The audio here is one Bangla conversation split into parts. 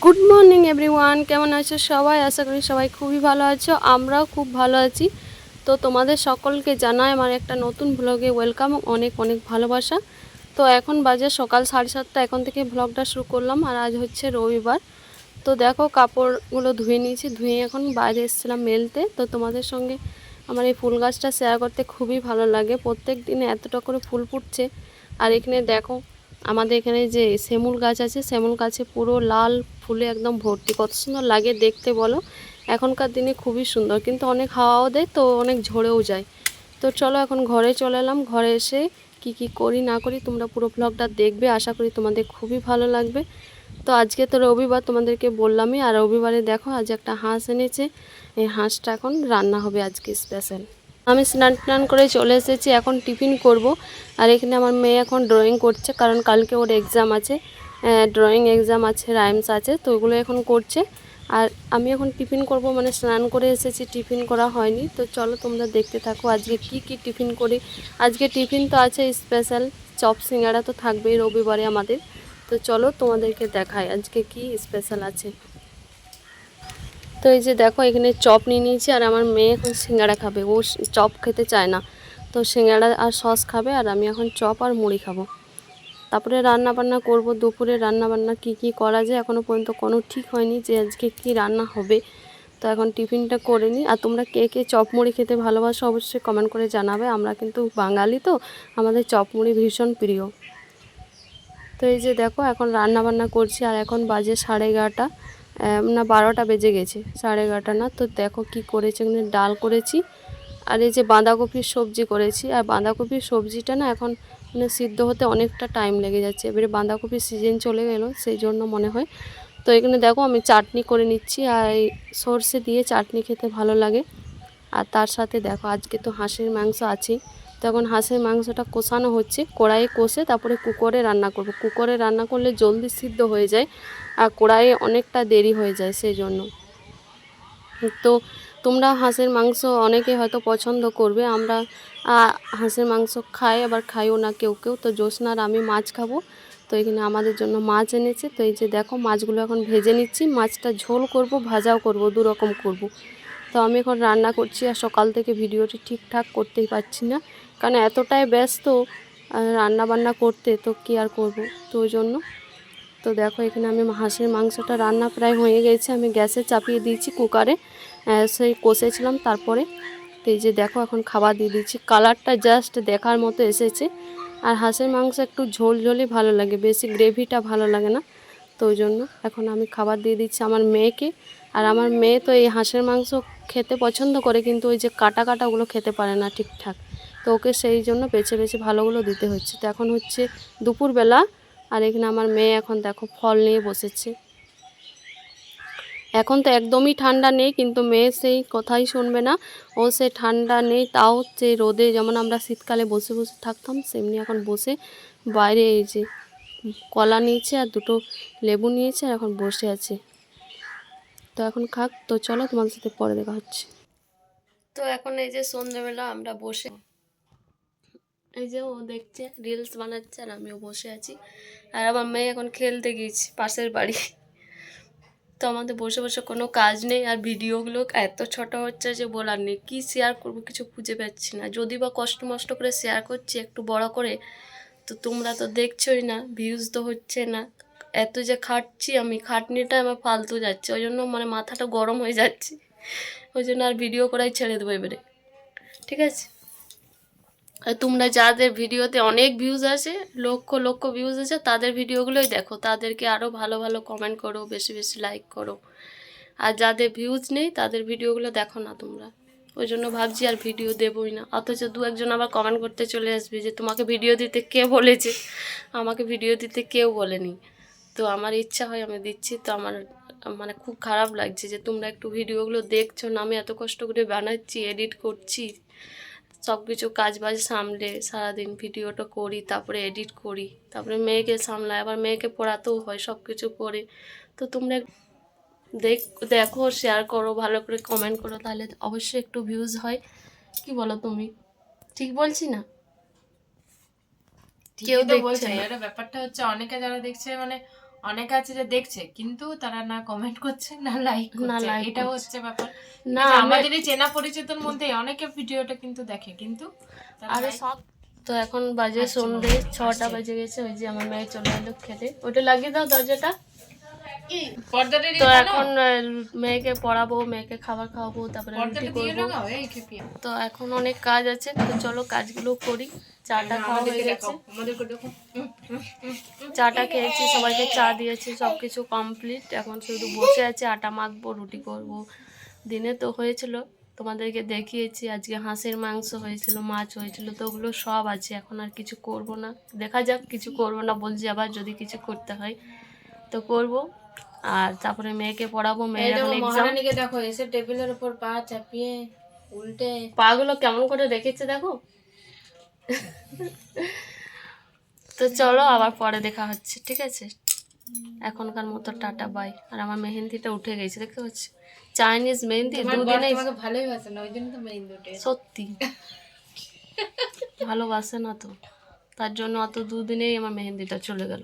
গুড মর্নিং এভরিওয়ান, কেমন আছো সবাই? আশা করি সবাই খুবই ভালো আছো, আমরাও খুব ভালো আছি। তো তোমাদের সকলকে জানাই আমার একটা নতুন ব্লগে ওয়েলকাম, অনেক অনেক ভালোবাসা। তো এখন বাজে সকাল 7:30, এখন থেকে ব্লগটা শুরু করলাম। আর আজ হচ্ছে রবিবার। তো দেখো কাপড়গুলো ধুয়ে নিয়েছি, ধুয়ে এখন বাইরে এসেছিলাম মেলতে। তো তোমাদের সঙ্গে আমার এই ফুল গাছটা শেয়ার করতে খুবই ভালো লাগে। প্রত্যেক দিনে এতটা করে ফুল ফুটছে। আর এখানে দেখো আমাদের এখানে যে শিমুল গাছ আছে, শিমুল গাছে পুরো লাল ফুলে একদম ভর্তি। কত সুন্দর লাগে দেখতে বলো। এখনকার দিনে খুবই সুন্দর, কিন্তু অনেক হাওয়াও দেয় তো অনেক ঝরেও যায়। তো চলো এখন ঘরে চলে এলাম। ঘরে এসে কি করি না করি তোমরা পুরো ব্লগটা দেখবে, আশা করি তোমাদের খুবই ভালো লাগবে। তো আজকে তো রবিবার, তোমাদেরকে বললামই। আর রবিবারে দেখো আজ একটা হাঁস এনেছে, এই হাঁসটা এখন রান্না হবে আজকে স্পেশাল। আমি স্নান করে চলে এসেছি, এখন টিফিন করব। আর এখানে আমার মেয়ে এখন ড্রয়িং করছে, কারণ কালকে ওর এক্সাম আছে, ড্রয়িং এক্সাম আছে, রাইমস আছে, তো ওগুলো এখন করছে। আর আমি এখন টিফিন করব, মানে স্নান করে এসেছি, টিফিন করা হয়নি। তো চলো তোমরা দেখতে থাকো আজকে কি টিফিন করি। আজকে টিফিন তো আছে স্পেশাল, চপ সিঙ্গাড়া তো থাকবেই রবিবারে আমাদের। তো চলো তোমাদেরকে দেখাই আজকে কি স্পেশাল আছে। তো এই যে দেখো এখানে চপ নিয়ে নিয়েছি, আর আমার মেয়ে এখন সিঙ্গাড়া খাবে, ও চপ খেতে চায় না। তো সিঙ্গাড়া আর সস খাবে, আর আমি এখন চপ আর মুড়ি খাবো। তারপরে রান্না বান্না করব, দুপুরে রান্না বান্না কি করা যায় এখনও পর্যন্ত কোনো ঠিক হয়নি যে আজকে কি রান্না হবে। তো এখন টিফিনটা করে নিই। আর তোমরা কে কে চপ মুড়ি খেতে ভালোবাসো অবশ্যই কমেন্ট করে জানাবে। আমরা কিন্তু বাঙালি, তো আমাদের চপ মুড়ি ভীষণ প্রিয়। তো এই যে দেখো এখন রান্না বান্না করছি, আর এখন বাজে 11:30, না 12টা বেজে গেছে, 11:30 না। তো দেখো কি করেছি, এখানে ডাল করেছি, আর এই যে বাঁধাকপির সবজি করেছি। আর বাঁধাকপির সবজিটা না এখন মানে সিদ্ধ হতে অনেকটা টাইম লেগে যাচ্ছে, এবারে বাঁধাকপির সিজন চলে গেল সেই জন্য মনে হয়। তো এখানে দেখো আমি চাটনি করে নিচ্ছি, আর এই সর্ষে দিয়ে চাটনি খেতে ভালো লাগে। আর তার সাথে দেখো আজকে তো হাঁসের মাংস আছেই। তখন হাঁসের মাংসটা কষানো হচ্ছে, কড়াইয়ে কষে তারপরে কুকারে রান্না করব। কুকারে রান্না করলে জলদি সিদ্ধ হয়ে যায়, আর কড়াইয়ে অনেকটা দেরি হয়ে যায় সেই জন্য। তো তোমরা হাঁসের মাংস অনেকে হয়তো পছন্দ করবে, আমরা হাঁসের মাংস খাই, আবার খাইও না কেউ কেউ। তো জ্যোৎস্নার আমি মাছ খাবো, তো এখানে আমাদের জন্য মাছ এনেছে। তো এই যে দেখো মাছগুলো এখন ভেজে নিচ্ছি, মাছটা ঝোল করব, ভাজাও করব, দুরকম করব। তো আমি এখন রান্না করছি, আর সকাল থেকে ভিডিওটি ঠিকঠাক করতেই পারছি না, কারণ এতটাই ব্যস্ত রান্না বান্না করতে, তো কি আর করব, তো ওই জন্য। তো দেখো এখানে আমি হাঁসের মাংসটা রান্না প্রায় হয়ে গেছে, আমি গ্যাসে চাপিয়ে দিয়েছি কুকারে, সেই কষেছিলাম তারপরে। তো এই যে দেখো এখন খাবার দিয়ে দিচ্ছি, কালারটা জাস্ট দেখার মতো এসেছে। আর হাঁসের মাংস একটু ঝোল ঝোলই ভালো লাগে, বেশি গ্রেভিটা ভালো লাগে না। তো ওই জন্য এখন আমি খাবার দিয়ে দিচ্ছি আমার মেয়েকে। আর আমার মেয়ে তো এই হাঁসের মাংস খেতে পছন্দ করে, কিন্তু ওই যে কাটাগুলো খেতে পারে না ঠিকঠাক, তো ওকে সেই জন্য বেছে বেছে ভালোগুলো দিতে হচ্ছে। তো এখন হচ্ছে দুপুরবেলা, আর এখানে আমার মেয়ে এখন দেখো ফল নিয়ে বসেছে। এখন তো একদমই ঠান্ডা নেই, কিন্তু মেয়ে সেই কথাই শুনবে না, ও সে ঠান্ডা নেই তাও যে রোদে যেমন আমরা শীতকালে বসে বসে থাকতাম, সেমনি এখন বসে বাইরে এই যে কলা নিয়েছে আর দুটো লেবু নিয়েছে, আর এখন বসে আছে। তো এখন খাক। তো চলো তোমাদের সাথে পরে দেখা হচ্ছে। তো এখন এই যে সন্ধ্যেবেলা আমরা বসে, এই যে ও দেখছে রিলস বানাচ্ছে, আর আমিও বসে আছি। আর আমার মেয়ে এখন খেলতে গিয়েছি পাশের বাড়ি। তো আমাদের বসে বসে কোনো কাজ নেই, আর ভিডিওগুলো এত ছোট হচ্ছে যে বলার নেই, কী শেয়ার করবো কিছু খুঁজে পাচ্ছি না। যদি বা কষ্ট মষ্ট করে শেয়ার করছি একটু বড় করে, তো তোমরা তো দেখছোই না, ভিউজ তো হচ্ছে না। এত যে খাটছি আমি, খাটনিটা আমার ফালতু যাচ্ছে, ওই জন্য মানে মাথাটা গরম হয়ে যাচ্ছে, ওই জন্য আর ভিডিও করাই ছেড়ে দেবো এবারে, ঠিক আছে? আর তোমরা যাদের ভিডিওতে অনেক ভিউজ আছে, লক্ষ লক্ষ ভিউজ আছে, তাদের ভিডিওগুলোই দেখো, তাদেরকে আরও ভালো ভালো কমেন্ট করো, বেশি বেশি লাইক করো। আর যাদের ভিউজ নেই তাদের ভিডিওগুলো দেখো না তোমরা, ওই জন্য ভাবছি আর ভিডিও দেবই না। অথচ দু একজন আবার কমেন্ট করতে চলে আসবে যে তোমাকে ভিডিও দিতে কে বলেছে, আমাকে ভিডিও দিতে কেউ বলেনি। তো আমার ইচ্ছা হয় আমি দিচ্ছি, তো আমার মানে খুব খারাপ লাগছে যে তোমরা একটু ভিডিওগুলো দেখছো না। আমি এত কষ্ট করে বানাচ্ছি, এডিট করছি, সব কিছু কাজ বাজ সামলে সারাদিন ভিডিওটা করি, তারপরে এডিট করি, তারপরে মেয়েকে সামলায়, আবার মেয়েকে পড়াতেও হয়, সব কিছু করে। তো তোমরা দেখো, শেয়ার করো, ভালো করে কমেন্ট করো, তাহলে অবশ্যই একটু ভিউজ হয়। কি বলো তুমি? ঠিক বলছি না? কেউ দেখছে না। এটা ব্যাপারটা হচ্ছে অনেকে যারা দেখছে মানে অনেকে আছে যে দেখছে কিন্তু তারা না কমেন্ট করছে না লাইক না করছে, লাইক এটাও করছে। হচ্ছে ব্যাপার। না না, আমি আমাদের এই চেনা পরিচিতর মধ্যে অনেকে ভিডিওটা কিন্তু দেখে কিন্তু তারা আরে like সব তো এখন বাজে আসছে সন্ধে মনে হয়, 6টা আসছে। বেজে গেছে। ওই যে আমার মেয়ে চলে এলো খেতে, ওটা লাগিয়ে দাও দরজাটা। পর্দাটা তো দিয়ে টানো, এখন মেয়েকে পড়াবো, মেয়েকে খাবার খাওয়াবো, তারপরে রুটি পর্দাটা দিয়ে করবো। লাগাও এই খেপিয়া। তো এখন অনেক কাজ আছে, তো চলো কাজগুলো করি। চাটা খাওয়া হয়ে আমাদেরকে গেছে, দেখাও, আমাদেরকে দেখো। চাটা খেয়েছি, সবাইকে চা দিয়েছি, সব কিছু কমপ্লিট। এখন শুধু বসে আছে, আটা মাখবো, রুটি করব। দিনে তো হয়েছিল, তোমাদেরকে দেখিয়েছি, আজকে হাঁসের মাংস হয়েছিল, মাছ হয়েছিল, তো ওগুলো সব আছে। এখন আর কিছু করব না, দেখা যাক, কিছু করব না বলছি, আবার যদি কিছু করতে হয় তো করব। আর তারপরে মেয়েকে পড়াবো, এই মেয়ের দেখো এখন এক্সাম। মহারানীকে দেখো এসে টেবিলের উপর পা চাপিয়ে উল্টে। পাগুলো কেমন করে রেখেছে দেখো। তো চলো আবার পরে দেখা হচ্ছে, ঠিক আছে? এখনকার মতো টাটা বাই। আর আমার মেহেন্দিটা উঠে গেছে, দেখতে পাচ্ছি, চাইনিজ মেহেন্দি তোমার বর দুদিনেই। তোমাকে ভালোই বাসে না, ওই জন্য তো মেইন দুটে। সত্যি ভালোবাসে না তো, তার জন্য অত দুদিনেই আমার মেহেন্দিটা চলে গেল।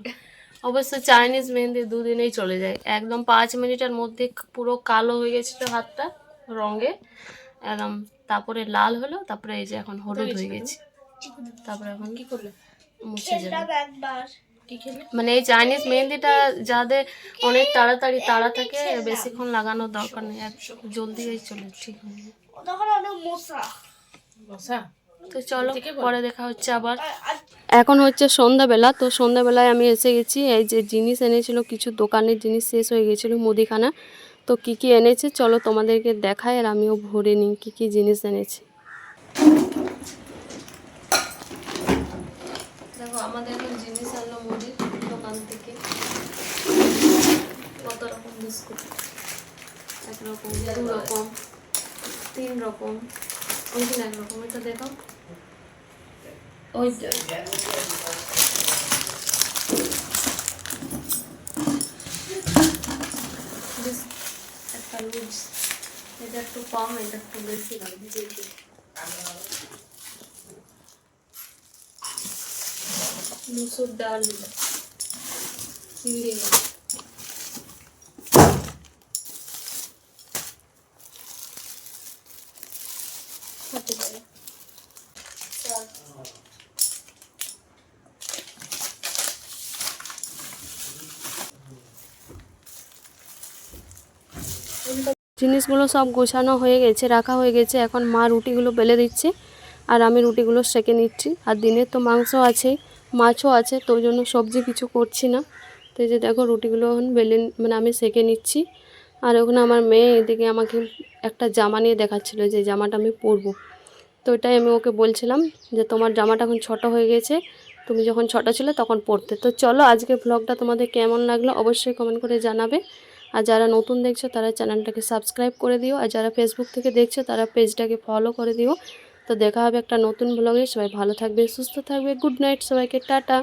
অবশ্য চাইনিজ মেহেন্দি দুদিনেই চলে যায়, একদম 5 মিনিটের মধ্যে পুরো কালো হয়ে গেছিল হাতটা রঙে একদম। তারপরে লাল হলো, তারপরে এই যে এখন হলুদ হয়ে গেছে, তারপরে এখন কি করলে? মুছে যাবে। কি খেলে? মানে এই চাইনিজ মেহেন্দিটা যাদের অনেক তাড়াতাড়ি তাড়া থাকে, বেশিক্ষণ লাগানোর দরকার নেই, জলদি চলে ঠিক হয়ে যায়। বসা। তো চলো পরে দেখা হচ্ছে আবার। এখন হচ্ছে সন্ধ্যাবেলা, তো সন্ধ্যাবেলায় আমি এসে গেছি। এই যে জিনিস এনেছিল, কিছু দোকানের জিনিস শেষ হয়ে গেছিলো, মুদিখানা। তো কি কি এনেছে চলো তোমাদেরকে দেখাই, আর আমিও ভরে নিই কি কি জিনিস এনেছে। দেখো আমাদের এখন জিনিস আনলো মুদির দোকান থেকে। কত রকম বিস্কুট, 1 রকম, 2 রকম, 3 রকম, ওই 1 রকম। এটা দেখো, ওই একটা লুজ, এটা একটু কম, এটা একটু বেশি লাগবে। মুসুর ডাল, চিড়ে, হতে পারে জিনিসগুলো সব গোছানো হয়ে গেছে, রাখা হয়ে গেছে। এখন মা রুটিগুলো বেলে দিচ্ছে, আর আমি রুটিগুলো সেঁকে নিচ্ছি। আর দিনের তো মাংস আছে, মাছও আছে, তো ওই জন্য সবজি কিছু করছি না। তো এই যে দেখো রুটিগুলো এখন বেলে, মানে আমি সেঁকে নিচ্ছি। আর ওখানে আমার মেয়ে এদিকে আমাকে একটা জামা নিয়ে দেখাচ্ছিলো, যে জামাটা আমি পরবো। তো ওইটাই আমি ওকে বলছিলাম যে তোমার জামাটা এখন ছোট হয়ে গেছে, তুমি যখন ছোট ছিলে তখন পরতে। তো চলো আজকে ব্লগটা তোমাদের কেমন লাগলো অবশ্যই কমেন্ট করে জানাবে। আর যারা নতুন দেখছো তারা চ্যানেলটাকে সাবস্ক্রাইব করে দিও, আর যারা ফেসবুক থেকে দেখছো তারা পেজটাকে ফলো করে দিও। তো দেখা হবে একটা নতুন ব্লগে। সবাই ভালো থাকবে, সুস্থ থাকবে। গুড নাইট সবাইকে, টাটা।